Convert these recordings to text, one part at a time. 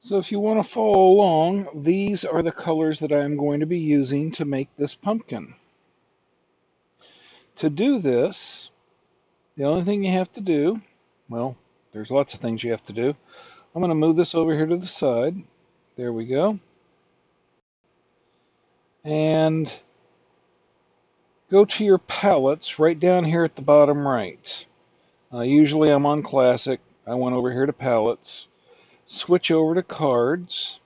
So if you want to follow along, these are the colors that I'm going to be using to make this pumpkin. To do this, the only thing you have to do, well, there's lots of things you have to do. I'm going to move this over here to the side. There we go. And go to your palettes right down here at the bottom right. Usually I'm on Classic. I went over here to Palettes. Switch over to Cards.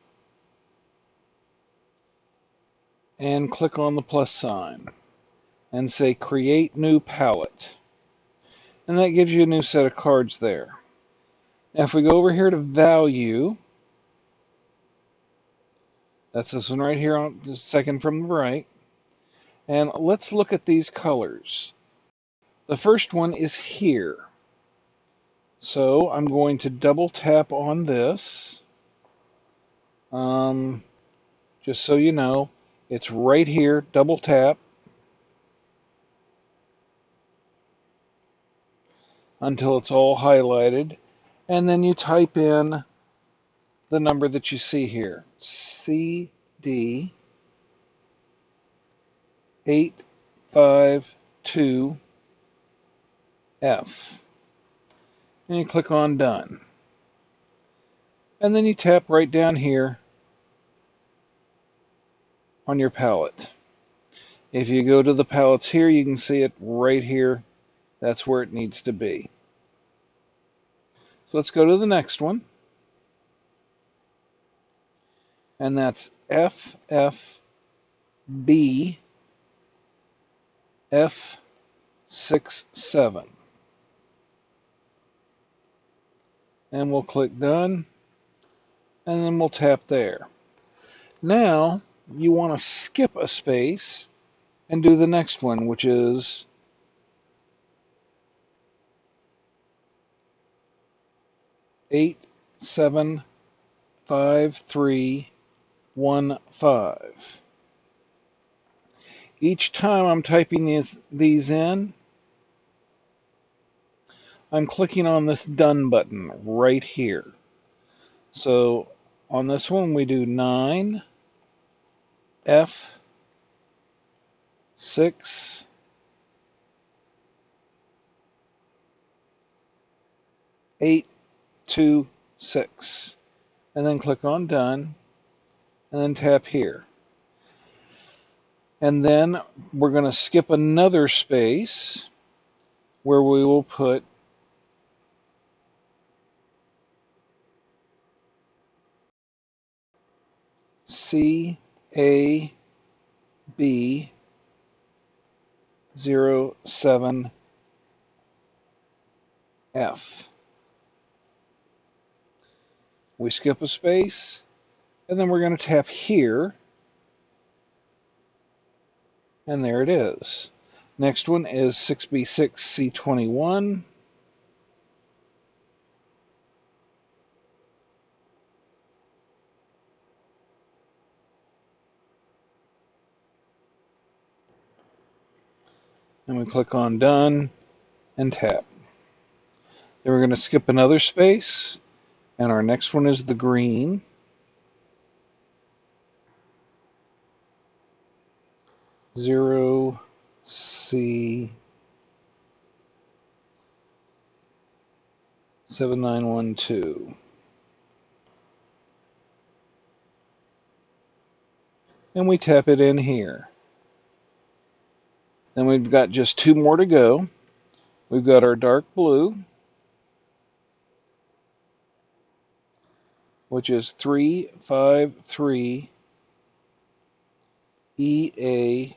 And click on the plus sign. And say Create New Palette. And that gives you a new set of cards there. Now if we go over here to Value, that's this one right here, on the second from the right. And let's look at these colors. The first one is here. So I'm going to double tap on this. Just so you know, it's right here. Double tap until it's all highlighted. And then you type in the number that you see here. CD 852F. And you click on Done. And then you tap right down here on your palette. If you go to the palettes here, you can see it right here. That's where it needs to be. So let's go to the next one. And that's FFB F67. And we'll click Done. And then we'll tap there. Now, you want to skip a space and do the next one, which is eight, 75315. Each time I'm typing these in, I'm clicking on this Done button right here. So on this one we do 9 F 6 8 2 6, and then click on Done, and then tap here. And then we're going to skip another space where we will put CAB 07F. We skip a space, and then we're going to tap here, and there it is. Next one is 6B6C21. And we click on Done and tap. Then we're going to skip another space, and our next one is the green. Zero C 7912. And we tap it in here. Then we've got just two more to go. We've got our dark blue, which is 353 EA2.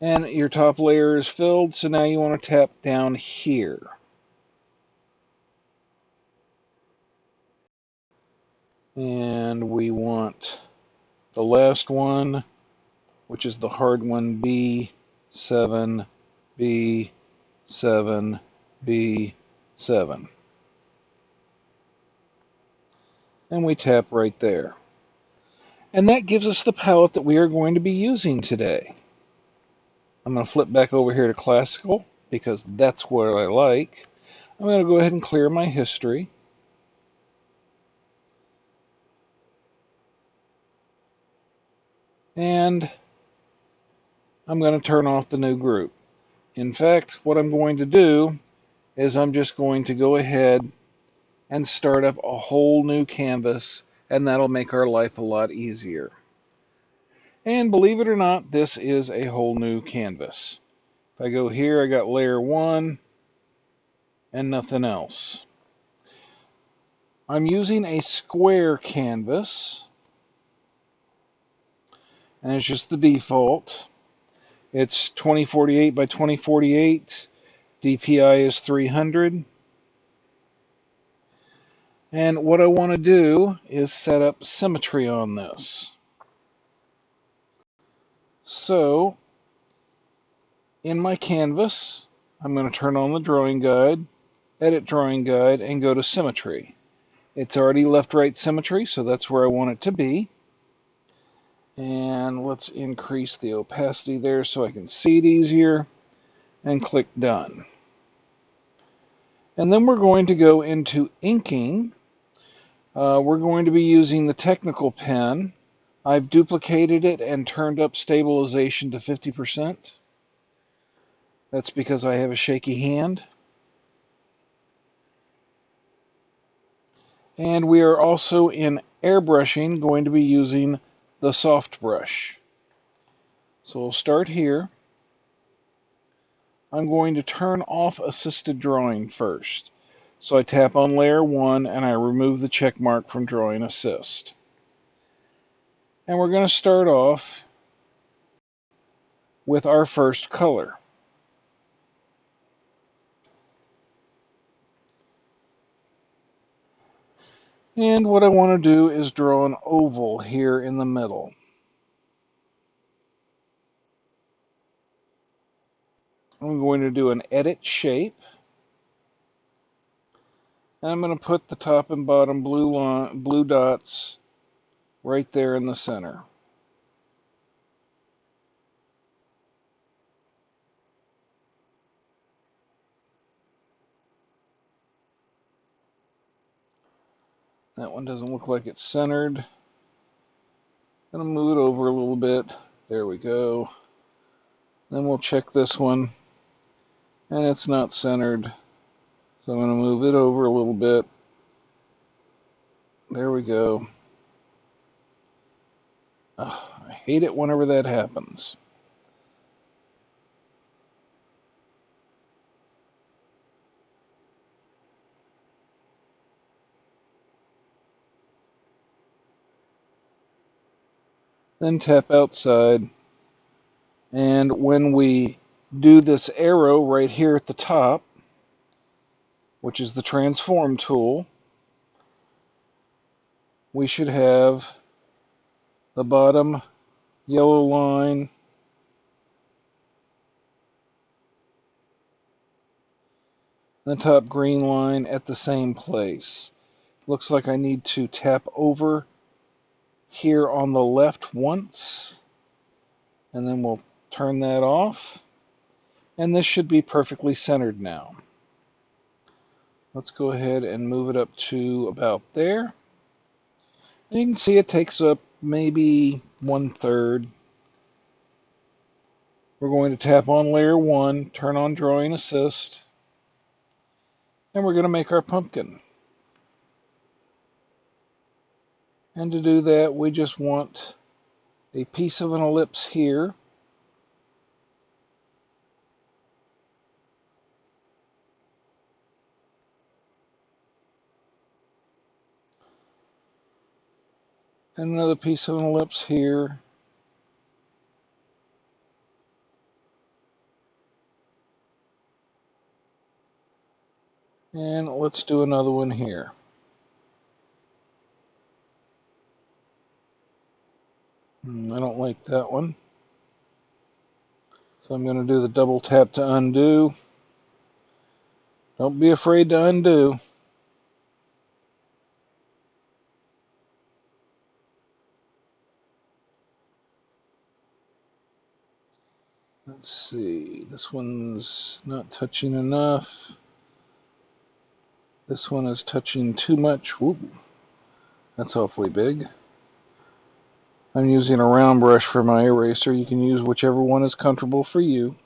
And your top layer is filled, so now you want to tap down here. And we want the last one, which is the hard one, B7, B7, B7. And we tap right there. And that gives us the palette that we are going to be using today. I'm going to flip back over here to Classical because that's what I like. I'm going to go ahead and clear my history. And I'm going to turn off the new group. In fact, what I'm going to do is I'm just going to go ahead and start up a whole new canvas, and that'll make our life a lot easier. And believe it or not, this is a whole new canvas. If I go here, I got layer 1 and nothing else. I'm using a square canvas, and it's just the default. It's 2048 by 2048. DPI is 300. And what I want to do is set up symmetry on this. So, in my canvas, I'm going to turn on the drawing guide, edit drawing guide, and go to symmetry. It's already left-right symmetry, so that's where I want it to be. And let's increase the opacity there so I can see it easier, and click done. And then we're going to go into inking. We're going to be using the technical pen. I've duplicated it and turned up stabilization to 50%. That's because I have a shaky hand. And we are also in airbrushing going to be using the soft brush. So we'll start here. I'm going to turn off assisted drawing first. So I tap on layer 1 and I remove the check mark from drawing assist. And we're going to start off with our first color. And what I want to do is draw an oval here in the middle. I'm going to do an edit shape. And I'm going to put the top and bottom blue dots right there in the center. That one doesn't look like it's centered. I'm going to move it over a little bit. There we go. Then we'll check this one. And it's not centered. So I'm going to move it over a little bit. There we go. I hate it whenever that happens. Then tap outside. And when we do this arrow right here at the top, which is the transform tool, we should have the bottom yellow line and the top green line at the same place. Looks like I need to tap over here on the left once, and then we'll turn that off. And this should be perfectly centered now. Let's go ahead and move it up to about there. And you can see it takes up maybe 1/3. We're going to tap on layer 1, turn on drawing assist, and we're going to make our pumpkin. And to do that, we just want a piece of an ellipse here. And another piece of an ellipse here. And let's do another one here. I don't like that one. So I'm going to do the double tap to undo. Don't be afraid to undo. Let's see, this one's not touching enough. This one is touching too much. Whoop, that's awfully big. I'm using a round brush for my eraser. You can use whichever one is comfortable for you.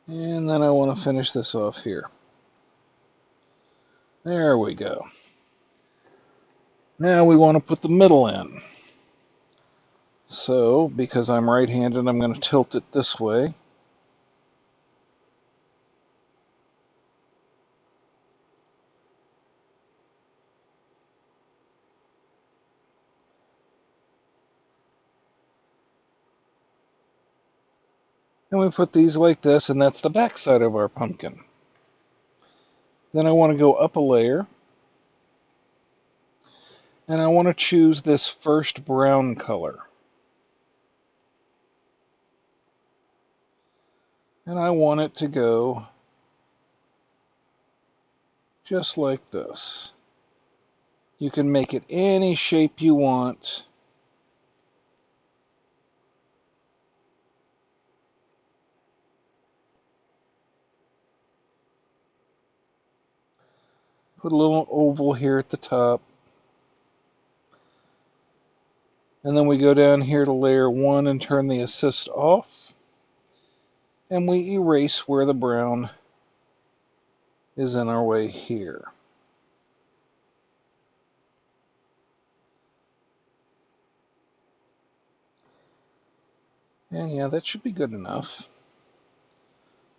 And then I want to finish this off here. There we go. Now we want to put the middle in. So, because I'm right-handed, I'm going to tilt it this way. And we put these like this, and that's the back side of our pumpkin. Then I want to go up a layer, and I want to choose this first brown color. And I want it to go just like this. You can make it any shape you want. Put a little oval here at the top. And then we go down here to layer 1 and turn the assist off. And we erase where the brown is in our way here. And yeah, that should be good enough.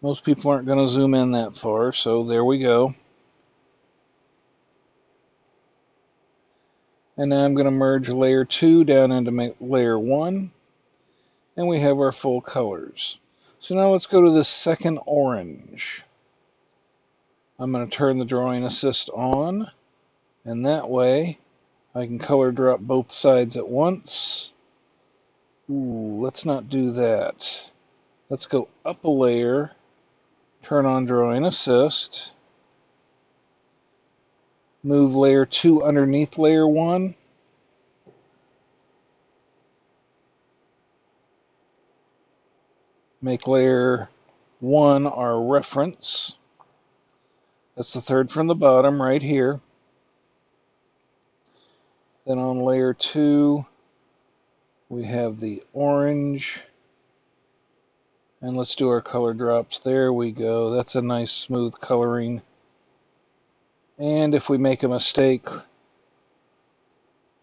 Most people aren't going to zoom in that far, so there we go. And now I'm going to merge layer 2 down into layer 1. And we have our full colors. So now let's go to the second orange. I'm going to turn the drawing assist on. And that way I can color drop both sides at once. Ooh, let's not do that. Let's go up a layer, turn on drawing assist, move layer 2 underneath layer 1, make layer 1 our reference. That's the third from the bottom right here. Then on layer 2, we have the orange. And let's do our color drops. There we go. That's a nice smooth coloring. And if we make a mistake,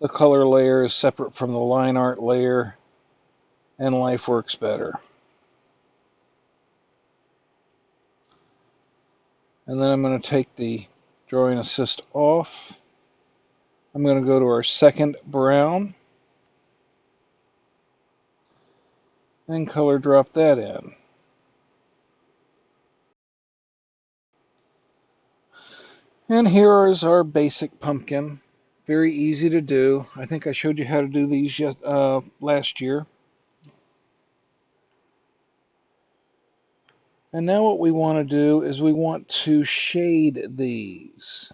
the color layer is separate from the line art layer, and life works better. And then I'm going to take the drawing assist off. I'm going to go to our second brown and color drop that in. And here is our basic pumpkin. Very easy to do. I think I showed you how to do these last year. And now what we want to do is we want to shade these.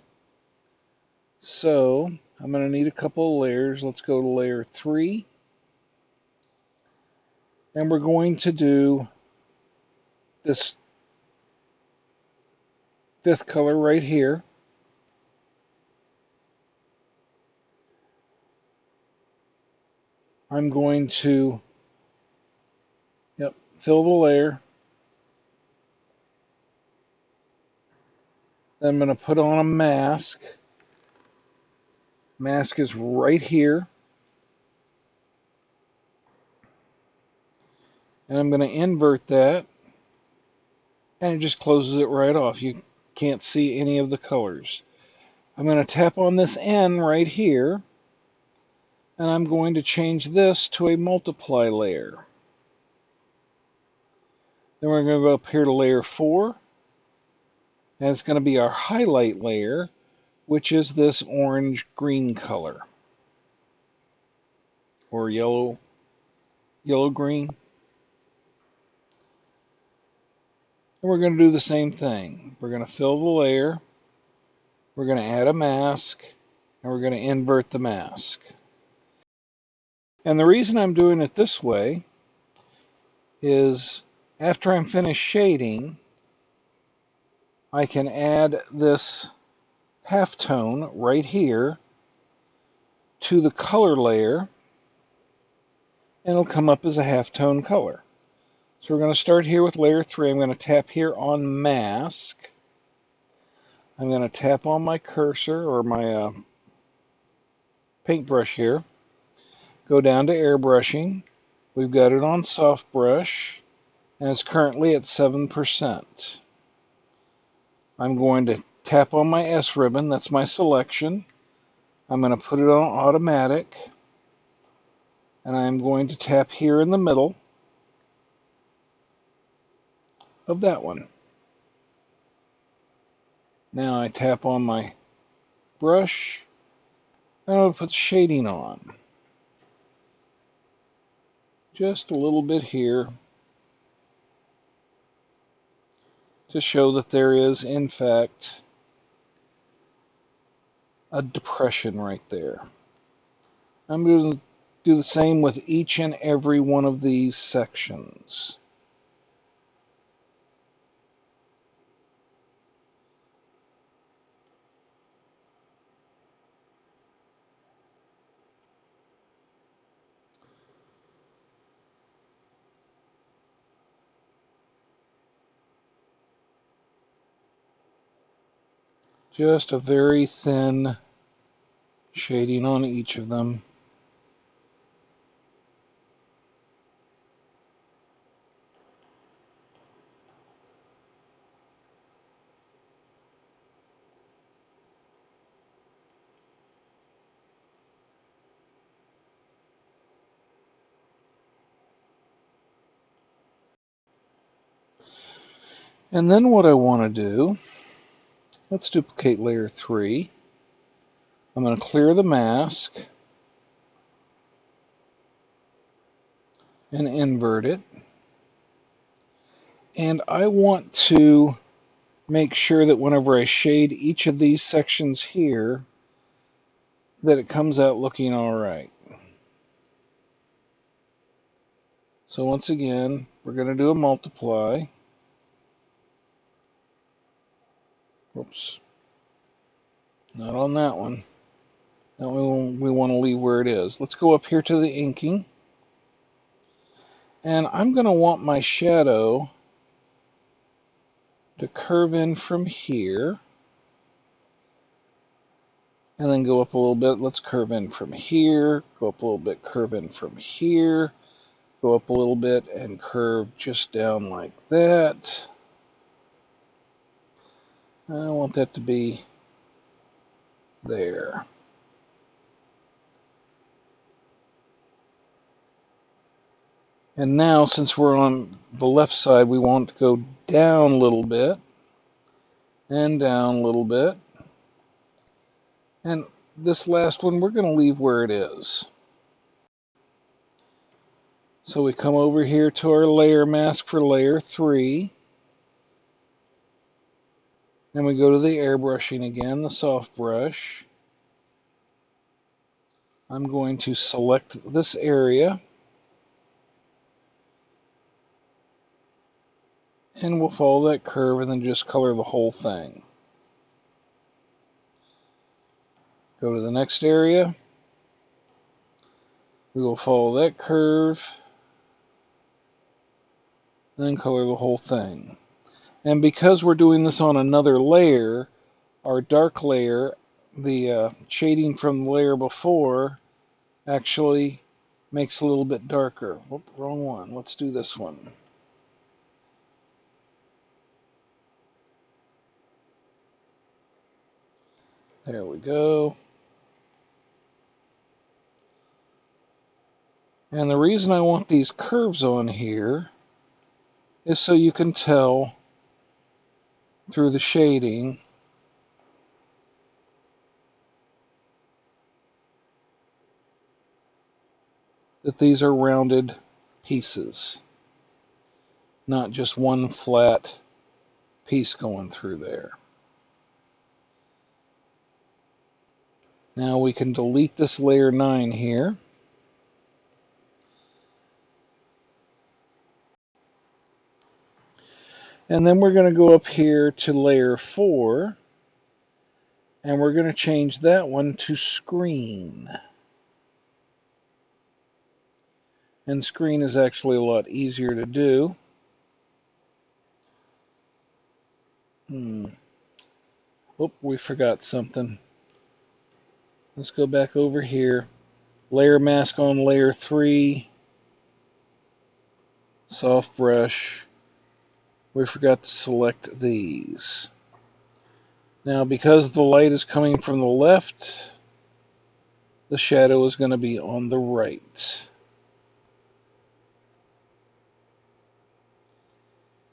So I'm going to need a couple of layers. Let's go to layer 3. And we're going to do this fifth color right here. I'm going to fill the layer. Then I'm going to put on a mask. Mask is right here. And I'm going to invert that. And it just closes it right off. You can't see any of the colors. I'm going to tap on this N right here. And I'm going to change this to a multiply layer. Then we're going to go up here to layer 4. And it's going to be our highlight layer, which is this orange-green color. Or yellow-green. And we're going to do the same thing. We're going to fill the layer. We're going to add a mask. And we're going to invert the mask. And the reason I'm doing it this way is after I'm finished shading, I can add this halftone right here to the color layer, and it'll come up as a halftone color. So we're going to start here with layer 3. I'm going to tap here on mask. I'm going to tap on my cursor or my paintbrush here. Go down to airbrushing. We've got it on soft brush, and it's currently at 7%. I'm going to tap on my S ribbon. That's my selection. I'm going to put it on automatic, and I'm going to tap here in the middle of that one. Now I tap on my brush, and I'll put shading on. Just a little bit here to show that there is, in fact, a depression right there. I'm going to do the same with each and every one of these sections. Just a very thin shading on each of them. And then what I want to do, let's duplicate layer 3. I'm going to clear the mask and invert it. And I want to make sure that whenever I shade each of these sections here, that it comes out looking all right. So once again, we're going to do a multiply. Whoops. Not on that one. That one we want to leave where it is. Let's go up here to the inking. And I'm going to want my shadow to curve in from here. And then go up a little bit. Let's curve in from here. Go up a little bit, curve in from here. Go up a little bit and curve just down like that. I want that to be there. And now, since we're on the left side, we want to go down a little bit and down a little bit. And this last one, we're going to leave where it is. So we come over here to our layer mask for layer 3. Then we go to the airbrushing again, the soft brush. I'm going to select this area. And we'll follow that curve and then just color the whole thing. Go to the next area. We will follow that curve. Then color the whole thing. And because we're doing this on another layer, our dark layer, the shading from the layer before, actually makes a little bit darker. Whoop, wrong one. Let's do this one. There we go. And the reason I want these curves on here is so you can tell through the shading that these are rounded pieces, not just one flat piece going through there. Now we can delete this layer 9 here. And then we're going to go up here to layer 4, and we're going to change that one to screen. And screen is actually a lot easier to do. Oh, we forgot something. Let's go back over here. Layer mask on layer 3. Soft brush. We forgot to select these. Now, because the light is coming from the left, the shadow is going to be on the right.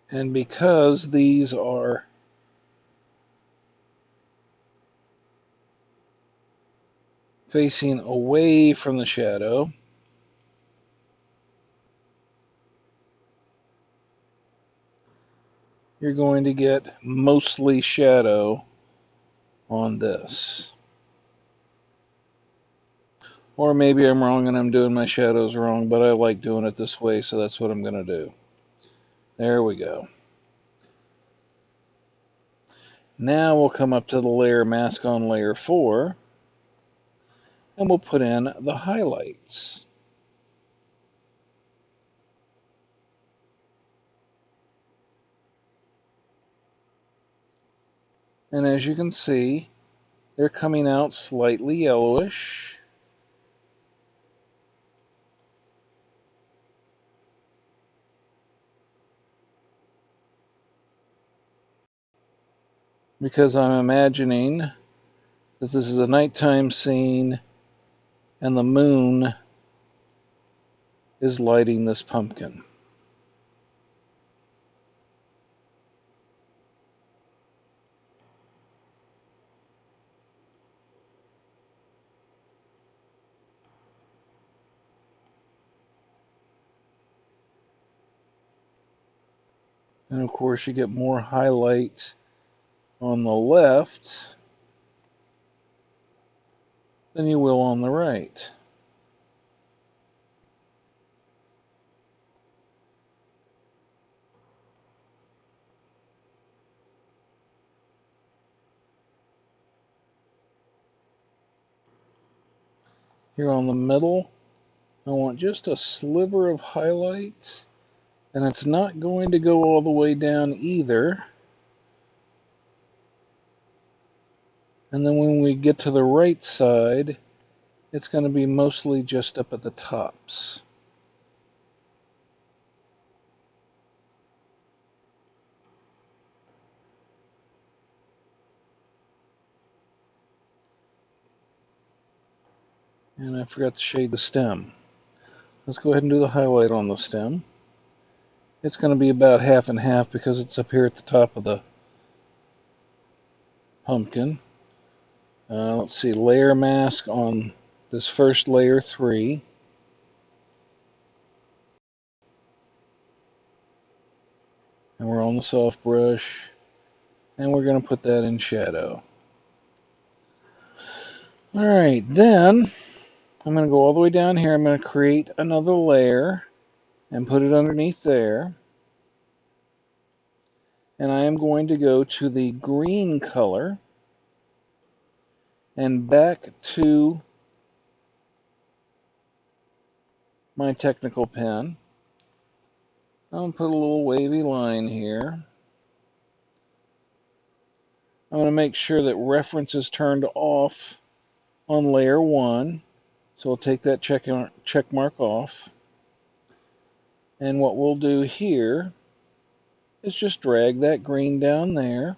And because these are facing away from the shadow, you're going to get mostly shadow on this. Or maybe I'm wrong and I'm doing my shadows wrong, but I like doing it this way, so that's what I'm going to do. There we go. Now we'll come up to the layer mask on layer 4, and we'll put in the highlights. And as you can see, they're coming out slightly yellowish. Because I'm imagining that this is a nighttime scene and the moon is lighting this pumpkin. And of course you get more highlight on the left than you will on the right. Here on the middle, I want just a sliver of highlights, and it's not going to go all the way down either. And then when we get to the right side, it's going to be mostly just up at the tops. And I forgot to shade the stem. Let's go ahead and do the highlight on the stem. It's going to be about half and half because it's up here at the top of the pumpkin. Let's see, layer mask on this first layer 3. And we're on the soft brush. And we're going to put that in shadow. Alright, then I'm going to go all the way down here. I'm going to create another layer and put it underneath there. And I am going to go to the green color and back to my technical pen. I'm going to put a little wavy line here. I'm going to make sure that reference is turned off on layer 1. So we'll take that check mark off. And what we'll do here is just drag that green down there.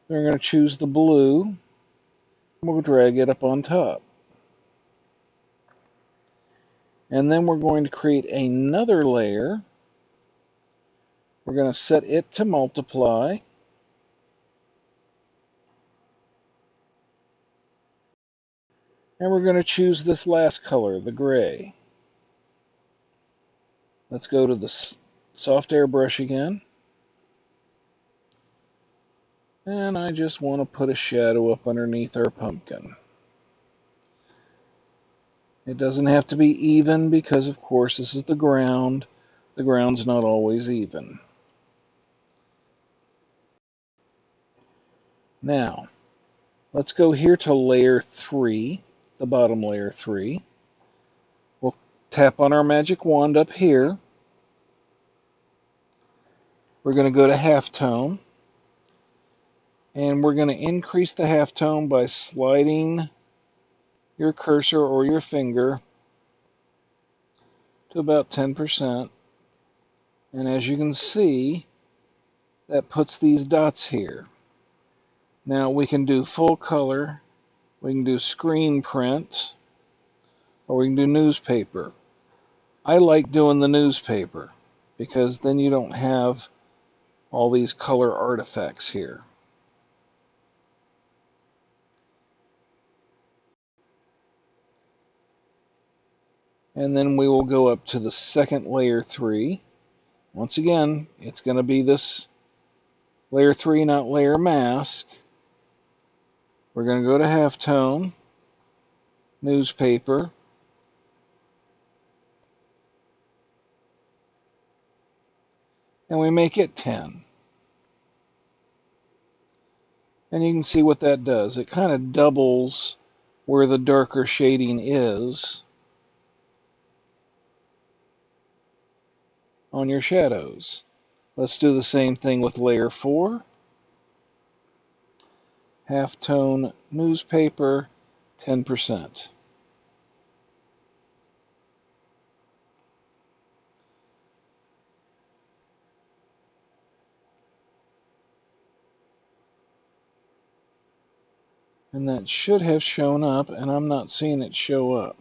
We're going to choose the blue. And we'll drag it up on top. And then we're going to create another layer. We're going to set it to multiply. And we're going to choose this last color, the gray. Let's go to the soft airbrush again. And I just want to put a shadow up underneath our pumpkin. It doesn't have to be even because, of course, this is the ground. The ground's not always even. Now, let's go here to layer 3, the bottom layer 3. We'll tap on our magic wand up here. We're going to go to halftone, and we're going to increase the halftone by sliding your cursor or your finger to about 10%. And as you can see, that puts these dots here. Now we can do full color, we can do screen print, or we can do newspaper. I like doing the newspaper because then you don't have all these color artifacts here. And then we will go up to the second layer 3. Once again, it's going to be this layer 3, not layer mask. We're going to go to halftone, newspaper, and we make it 10. And you can see what that does. It kind of doubles where the darker shading is on your shadows. Let's do the same thing with layer 4. Halftone newspaper, 10%. And that should have shown up, and I'm not seeing it show up.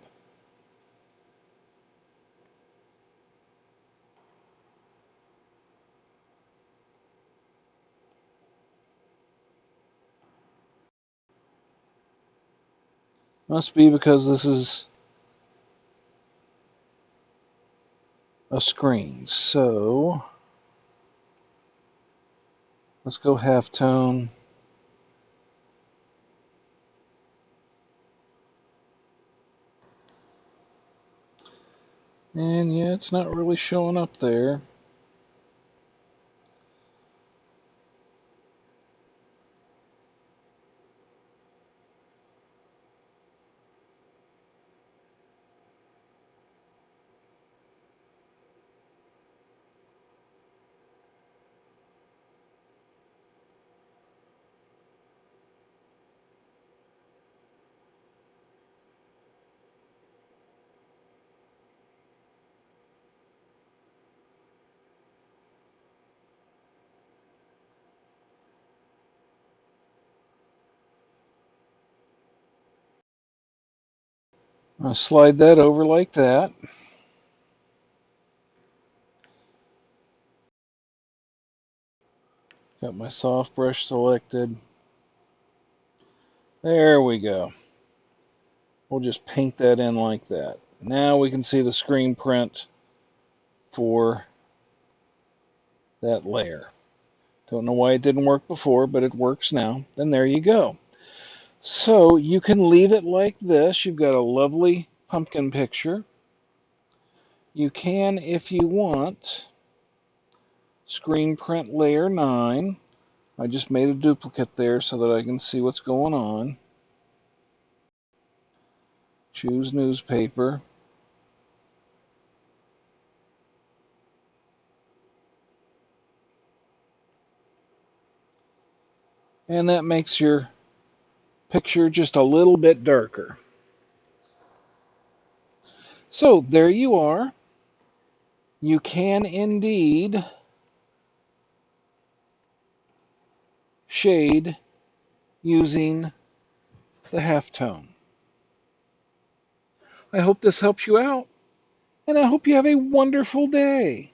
Must be because this is a screen. So let's go halftone. And yeah, it's not really showing up there. I'll slide that over like that. Got my soft brush selected. There we go. We'll just paint that in like that. Now we can see the screen print for that layer. Don't know why it didn't work before, but it works now. And there you go. So you can leave it like this. You've got a lovely pumpkin picture. You can, if you want, screen print layer 9. I just made a duplicate there so that I can see what's going on. Choose newspaper. And that makes your picture just a little bit darker. So there you are. You can indeed shade using the halftone. I hope this helps you out, and I hope you have a wonderful day.